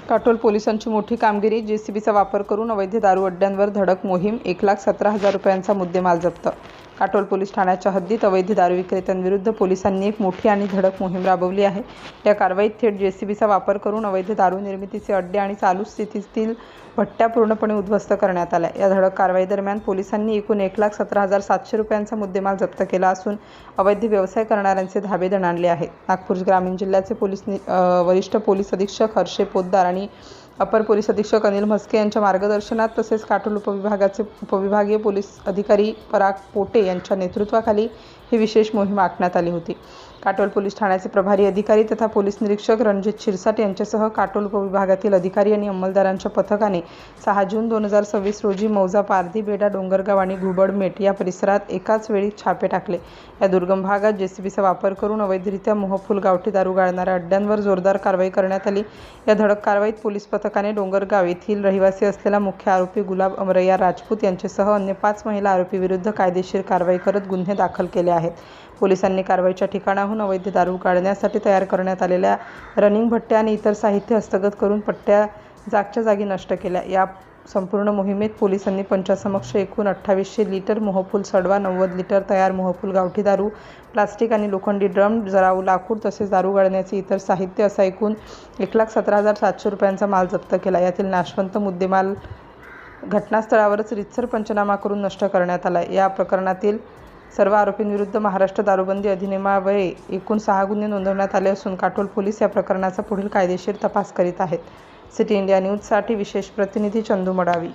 काटोल पोलिसांची मोठी कामगिरी. जेसीबीचा वापर करून अवैध दारू अड्ड्यांवर धडक मोहीम. 1,17,000 रुपयांचा मुद्देमाल जप्त. काटोल पोलीस ठाण्याच्या हद्दीत अवैध दारू विक्रेत्यांविरुद्ध पोलिसांनी एक मोठी आणि धडक मोहीम राबवली आहे. या कारवाईत थेट जेसीबीचा वापर करून अवैध दारू निर्मितीचे अड्डे आणि चालू स्थितीतील भट्ट्या पूर्णपणे उद्ध्वस्त करण्यात आल्या. या धडक कारवाई दरम्यान पोलिसांनी एकूण 1,17,700 रुपयांचा मुद्देमाल जप्त केला असून अवैध व्यवसाय करणाऱ्यांचे धाबे दणाणले आहेत. नागपूर ग्रामीण जिल्ह्याचे वरिष्ठ पोलीस अधीक्षक हर्षे पोद्दार आणि अपर पोलीस अधीक्षक अनिल म्हस्के यांच्या मार्गदर्शनात तसेच काटोल उपविभागाचे उपविभागीय पोलीस अधिकारी पराग पोटे यांच्या नेतृत्वाखाली ही विशेष मोहीम आखण्यात आली होती. काटोल पोलीस ठाण्याचे प्रभारी अधिकारी तथा पोलीस निरीक्षक रणजित शिरसाट यांच्यासह काटोल उपविभागातील अधिकारी आणि अंमलदारांच्या पथकाने 6 जून 2026 रोजी मौजा, पारधी, बेडा, डोंगरगाव आणि घुबडमेट या परिसरात एकाच वेळी छापे टाकले. या दुर्गम भागात जेसीबीचा वापर करून अवैधरित्या मोहफूल गावठी दारू गाळणाऱ्या अड्ड्यांवर जोरदार कारवाई करण्यात आली. या धडक कारवाईत पोलीस पथकाने डोंगरगाव येथील रहिवासी असलेला मुख्य आरोपी गुलाब अमरय्या राजपूत यांच्यासह अन्य 5 महिला आरोपीविरुद्ध कायदेशीर कारवाई करत गुन्हे दाखल केले आहेत. पोलिसांनी कारवाईच्या ठिकाणाहून अवैध दारू काढण्यासाठी तयार करण्यात आलेल्या रनिंग भट्ट्या आणि इतर साहित्य हस्तगत करून पट्ट्या जागच्या जागी नष्ट केल्या. या संपूर्ण मोहिमेत पोलिसांनी पंचासमक्ष एकूण 2800 लिटर मोहफूल सडवा, 90 लिटर तयार मोहफूल गावठी दारू, प्लास्टिक आणि लोखंडी ड्रम, जराऊ लाकूड तसेच दारू गाळण्याचे इतर साहित्य असा एकूण 1,17,700 रुपयांचा माल जप्त केला. यातील नाशवंत मुद्देमाल घटनास्थळावरच रितसर पंचनामा करून नष्ट करण्यात आला. या प्रकरणातील सर्व आरोपींविरुद्ध महाराष्ट्र दारूबंदी अधिनियमान्वये एकूण 6 गुन्हे नोंदवण्यात आले असून काटोल पोलीस या प्रकरणाचा पुढील कायदेशीर तपास करीत आहेत. सिटी इंडिया न्यूजसाठी विशेष प्रतिनिधी चंदू मडावी.